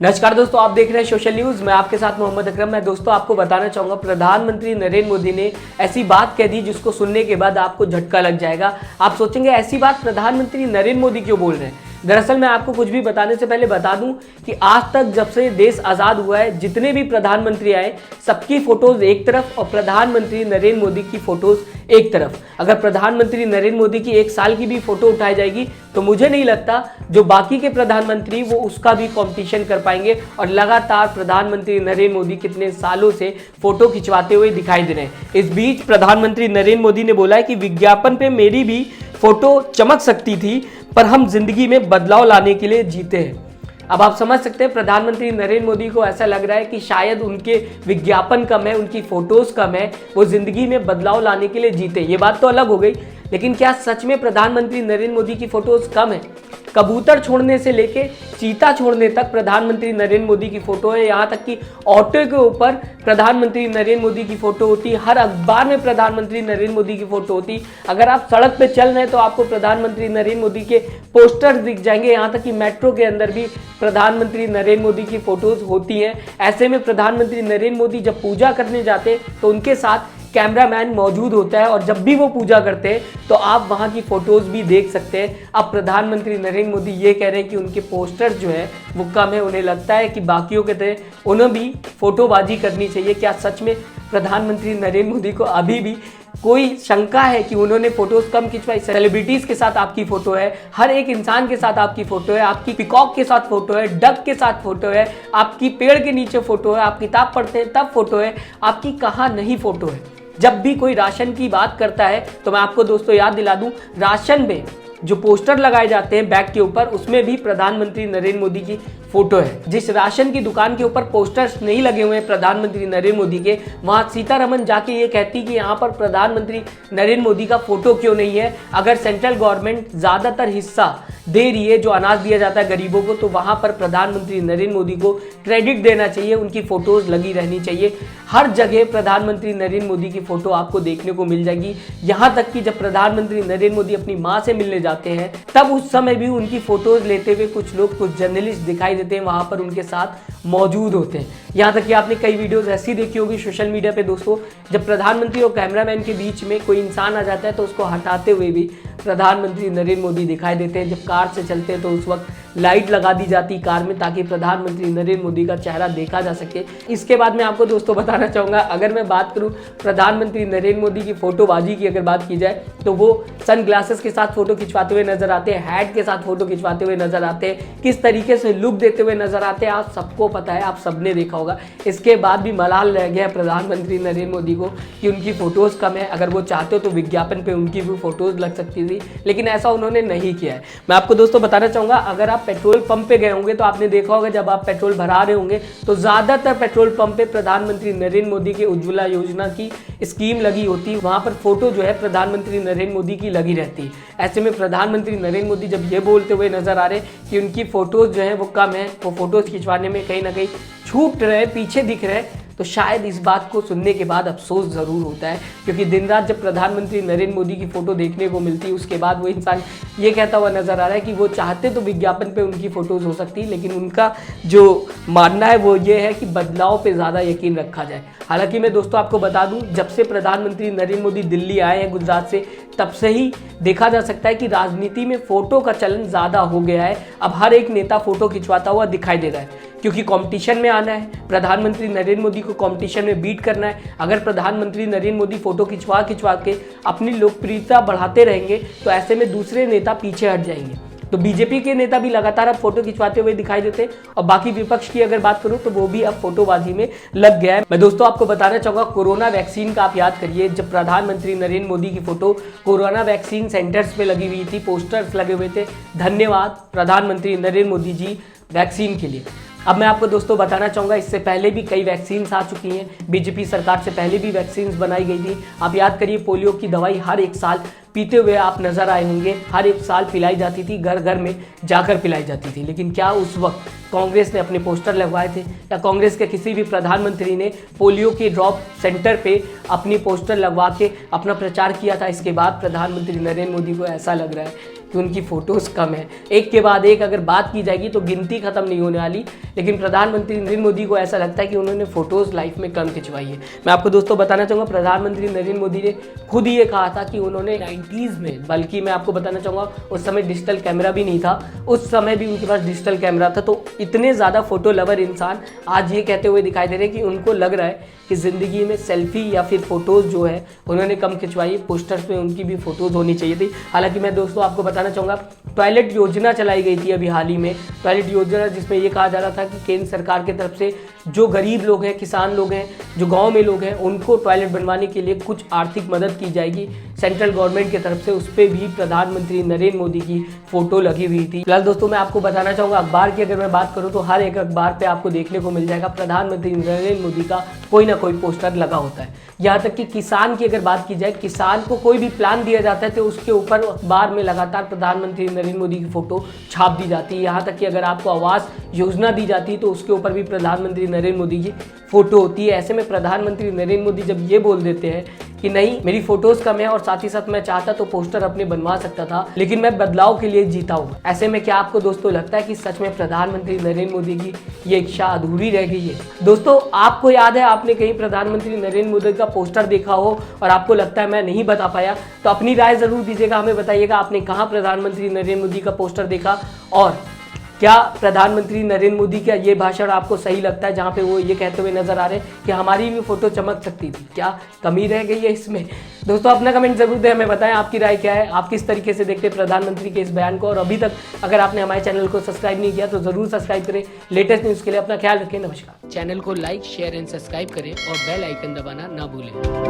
नमस्कार दोस्तों, आप देख रहे हैं सोशल न्यूज। मैं आपके साथ मोहम्मद अकरम। मैं दोस्तों आपको बताना चाहूंगा, प्रधानमंत्री नरेंद्र मोदी ने ऐसी बात कह दी जिसको सुनने के बाद आपको झटका लग जाएगा। आप सोचेंगे ऐसी बात प्रधानमंत्री नरेंद्र मोदी क्यों बोल रहे हैं। दरअसल मैं आपको कुछ भी बताने से पहले बता दूं कि आज तक जब से देश आज़ाद हुआ है, जितने भी प्रधानमंत्री आए सबकी फोटोज एक तरफ और प्रधानमंत्री नरेंद्र मोदी की फोटोज एक तरफ। अगर प्रधानमंत्री नरेंद्र मोदी की एक साल की भी फोटो उठाई जाएगी तो मुझे नहीं लगता जो बाकी के प्रधानमंत्री वो उसका भी कंपटीशन कर पाएंगे। और लगातार प्रधानमंत्री नरेंद्र मोदी कितने सालों से फोटो खिंचवाते हुए दिखाई दे रहे हैं। इस बीच प्रधानमंत्री नरेंद्र मोदी ने बोला है कि विज्ञापन पे मेरी भी फोटो चमक सकती थी, पर हम जिंदगी में बदलाव लाने के लिए जीते हैं। अब आप समझ सकते हैं प्रधानमंत्री नरेंद्र मोदी को ऐसा लग रहा है कि शायद उनके विज्ञापन कम है, उनकी फोटोज कम है, वो जिंदगी में बदलाव लाने के लिए जीते। ये बात तो अलग हो गई, लेकिन क्या सच में प्रधानमंत्री नरेंद्र मोदी की फोटोज कम है? कबूतर छोड़ने से लेके चीता छोड़ने तक प्रधानमंत्री नरेंद्र मोदी की फोटो है। यहाँ तक कि ऑटो के ऊपर प्रधानमंत्री नरेंद्र मोदी की फोटो होती, हर अखबार में प्रधानमंत्री नरेंद्र मोदी की फोटो होती। अगर आप सड़क पे चल रहे हैं तो आपको प्रधानमंत्री नरेंद्र मोदी के पोस्टर दिख जाएंगे। यहाँ तक कि मेट्रो के अंदर भी प्रधानमंत्री नरेंद्र मोदी की फोटोज होती हैं। ऐसे में प्रधानमंत्री नरेंद्र मोदी जब पूजा करने जाते तो उनके साथ कैमरामैन मौजूद होता है, और जब भी वो पूजा करते हैं तो आप वहां की फोटोज भी देख सकते हैं। अब प्रधानमंत्री नरेंद्र मोदी ये कह रहे हैं कि उनके पोस्टर्स जो है वो कम है, उन्हें लगता है कि बाकियों के तरह उन्हें भी फोटोबाजी करनी चाहिए। क्या सच में प्रधानमंत्री नरेंद्र मोदी को अभी भी कोई शंका है कि उन्होंने फोटोज कम खिंचवाई? सेलिब्रिटीज के साथ आपकी फोटो है, हर एक इंसान के साथ आपकी फोटो है, आपकी पिकॉक के साथ फोटो है, डक के साथ फोटो है, आपकी पेड़ के नीचे फोटो है, आप किताब पढ़ते हैं तब फोटो है, आपकी कहाँ नहीं फोटो है। जब भी कोई राशन की बात करता है तो मैं आपको दोस्तों याद दिला दूं, राशन में जो पोस्टर लगाए जाते हैं बैग के ऊपर, उसमें भी प्रधानमंत्री नरेंद्र मोदी की फोटो है। जिस राशन की दुकान के ऊपर पोस्टर्स नहीं लगे हुए हैं प्रधानमंत्री नरेंद्र मोदी के, वहां सीतारमन जाके ये कहती कि यहाँ पर प्रधानमंत्री नरेंद्र मोदी का फोटो क्यों नहीं है। अगर सेंट्रल गवर्नमेंट ज्यादातर हिस्सा दे रही है, जो अनाज दिया जाता है गरीबों को, तो वहां पर प्रधानमंत्री नरेंद्र मोदी को क्रेडिट देना चाहिए, उनकी फोटोज लगी रहनी चाहिए। हर जगह प्रधानमंत्री नरेंद्र मोदी की फोटो आपको देखने को मिल जाएगी। यहाँ तक कि जब प्रधानमंत्री नरेंद्र मोदी अपनी माँ से मिलने जाते हैं तब उस समय भी उनकी फोटोज लेते हुए कुछ लोग, कुछ जर्नलिस्ट दिखाई देते हैं, वहां पर उनके साथ मौजूद होते हैं। यहाँ तक कि आपने कई वीडियोस ऐसी देखी होगी सोशल मीडिया पे दोस्तों, जब प्रधानमंत्री और कैमरामैन के बीच में कोई इंसान आ जाता है तो उसको हटाते हुए भी प्रधानमंत्री नरेंद्र मोदी दिखाई देते हैं। जब कार से चलते हैं तो उस वक्त लाइट लगा दी जाती कार में ताकि प्रधानमंत्री नरेंद्र मोदी का चेहरा देखा जा सके। इसके बाद मैं आपको दोस्तों बताना चाहूँगा, अगर मैं बात करूँ प्रधानमंत्री नरेंद्र मोदी की फोटोबाजी की अगर बात की जाए तो वो सन ग्लासेस के साथ फोटो खिंचवाते हुए नजर आते हैं, हैट के साथ फोटो खिंचवाते हुए नजर आते हैं, किस तरीके से लुक देते हुए नजर आते हैं आप सबको पता है, आप सबने देखा होगा। इसके बाद भी मलाल रह गया प्रधानमंत्री नरेंद्र मोदी को कि उनकी फोटोज कम है। अगर वो चाहते हो तो विज्ञापन पे उनकी भी फोटोज लग सकती थी, लेकिन ऐसा उन्होंने नहीं किया है। मैं आपको दोस्तों बताना चाहूंगा, अगर आप पेट्रोल पंप पे गए होंगे तो आपने देखा होगा जब आप पेट्रोल भरा रहे होंगे तो ज्यादातर पेट्रोल पंप पे प्रधानमंत्री नरेंद्र मोदी की उज्ज्वला योजना की स्कीम लगी होती है, वहां पर फोटो जो है प्रधानमंत्री नरेंद्र मोदी की लगी रहती है। ऐसे में प्रधानमंत्री नरेंद्र मोदी जब ये बोलते हुए नजर आ रहे कि उनकी फोटोज जो है वो कम है, वो फोटोज खिंचवाने में कहीं ना कहीं छूट रहे, पीछे दिख रहे, तो शायद इस बात को सुनने के बाद अफसोस ज़रूर होता है। क्योंकि दिन रात जब प्रधानमंत्री नरेंद्र मोदी की फ़ोटो देखने को मिलती है, उसके बाद वो इंसान ये कहता हुआ नज़र आ रहा है कि वो चाहते तो विज्ञापन पे उनकी फ़ोटोज़ हो सकती, लेकिन उनका जो मानना है वो ये है कि बदलाव पे ज़्यादा यकीन रखा जाए। हालांकि मैं दोस्तों आपको बता दूं, जब से प्रधानमंत्री नरेंद्र मोदी दिल्ली आए हैं गुजरात से, तब से ही देखा जा सकता है कि राजनीति में फ़ोटो का चलन ज़्यादा हो गया है। अब हर एक नेता फ़ोटो खिंचवाता हुआ दिखाई दे रहा है, क्योंकि कंपटीशन में आना है। प्रधानमंत्री नरेंद्र मोदी को कंपटीशन में बीट करना है। अगर प्रधानमंत्री नरेंद्र मोदी फोटो खिंचवा के अपनी लोकप्रियता बढ़ाते रहेंगे तो ऐसे में दूसरे नेता पीछे हट जाएंगे। तो बीजेपी के नेता भी लगातार अब फोटो खिंचवाते हुए दिखाई देते हैं, और बाकी विपक्ष की अगर बात करूं तो वो भी अब फोटोबाजी में लग गया है। मैं दोस्तों आपको बताना चाहूंगा, कोरोना वैक्सीन का आप याद करिए, जब प्रधानमंत्री नरेंद्र मोदी की फोटो कोरोना वैक्सीन सेंटर्स पे लगी हुई थी, पोस्टर्स लगे हुए थे, धन्यवाद प्रधानमंत्री नरेंद्र मोदी जी वैक्सीन के लिए। अब मैं आपको दोस्तों बताना चाहूँगा, इससे पहले भी कई वैक्सीन्स आ चुकी हैं, बीजेपी सरकार से पहले भी वैक्सीन्स बनाई गई थी। आप याद करिए, पोलियो की दवाई हर एक साल पीते हुए आप नजर आए होंगे, हर एक साल पिलाई जाती थी, घर घर में जाकर पिलाई जाती थी। लेकिन क्या उस वक्त कांग्रेस ने अपने पोस्टर लगवाए थे, या कांग्रेस के किसी भी प्रधानमंत्री ने पोलियो के ड्रॉप सेंटर पे अपनी पोस्टर लगवा के अपना प्रचार किया था? इसके बाद प्रधानमंत्री नरेंद्र मोदी को ऐसा लग रहा है कि उनकी फ़ोटोज़ कम है। एक के बाद एक अगर बात की जाएगी तो गिनती ख़त्म नहीं होने वाली, लेकिन प्रधानमंत्री नरेंद्र मोदी को ऐसा लगता है कि उन्होंने फ़ोटोज़ लाइफ में कम खिंचवाई है। मैं आपको दोस्तों बताना चाहूँगा, प्रधानमंत्री नरेंद्र मोदी ने खुद ये कहा था कि उन्होंने 90s में, बल्कि मैं आपको बताना चाहूँगा उस समय डिजिटल कैमरा भी नहीं था, उस समय भी उनके पास डिजिटल कैमरा था। तो इतने ज़्यादा फ़ोटो लवर इंसान आज ये कहते हुए दिखाई दे रहे हैं कि उनको लग रहा है कि ज़िंदगी में सेल्फी या फिर फ़ोटोज़ जो है उन्होंने कम खिंचवाई, पोस्टर्स में उनकी भी फ़ोटोज़ होनी चाहिए थी। हालांकि मैं दोस्तों आपको बताना चाहूँगा, टॉयलेट योजना चलाई गई थी अभी हाल ही में, टॉयलेट योजना जिसमें ये कहा जा रहा था कि केंद्र सरकार की तरफ से जो गरीब लोग हैं, किसान लोग हैं, जो गांव में लोग हैं, उनको टॉयलेट बनवाने के लिए कुछ आर्थिक मदद की जाएगी सेंट्रल गवर्नमेंट की तरफ से। उस पर भी प्रधानमंत्री नरेंद्र मोदी की फ़ोटो लगी हुई थी। फिलहाल दोस्तों मैं आपको बताना चाहूँगा, अखबार की अगर मैं बात करूँ तो हर एक अखबार पे आपको देखने को मिल जाएगा प्रधानमंत्री नरेंद्र मोदी का कोई ना कोई पोस्टर लगा होता है। यहाँ तक कि किसान की अगर बात की जाए, किसान को कोई भी प्लान दिया जाता है तो उसके ऊपर अखबार में लगातार प्रधानमंत्री नरेंद्र मोदी की फ़ोटो छाप दी जाती है। यहाँ तक कि अगर आपको आवास योजना दी जाती है तो उसके ऊपर भी प्रधानमंत्री नरेंद्र मोदी की फ़ोटो होती है। ऐसे में प्रधानमंत्री नरेंद्र मोदी जब ये बोल देते हैं कि नहीं मेरी फ़ोटोज़ कम है और साथ ही साथ मैं चाहता तो पोस्टर अपने बनवा सकता था, लेकिन मैं बदलाव के लिए जीता हूँ, ऐसे में क्या आपको दोस्तों लगता है कि सच में प्रधानमंत्री नरेंद्र मोदी की ये इच्छा अधूरी रह गई है? दोस्तों आपको याद है, आपने कहीं प्रधानमंत्री नरेंद्र मोदी का पोस्टर देखा हो और आपको लगता है मैं नहीं बता पाया, तो अपनी राय ज़रूर दीजिएगा, हमें बताइएगा आपने कहाँ प्रधानमंत्री नरेंद्र मोदी का पोस्टर देखा, और क्या प्रधानमंत्री नरेंद्र मोदी का ये भाषण आपको सही लगता है जहाँ पे वो ये कहते हुए नजर आ रहे हैं कि हमारी भी फ़ोटो चमक सकती थी? क्या कमी रह गई है इसमें? दोस्तों अपना कमेंट जरूर दें, हमें बताएं आपकी राय क्या है, आप किस तरीके से देखते हैं प्रधानमंत्री के इस बयान को। और अभी तक अगर आपने हमारे चैनल को सब्सक्राइब नहीं किया तो ज़रूर सब्सक्राइब करें। लेटेस्ट न्यूज़ के लिए अपना ख्याल रखें। नमस्कार। चैनल को लाइक, शेयर एंड सब्सक्राइब करें और बेल आइकन दबाना ना भूलें।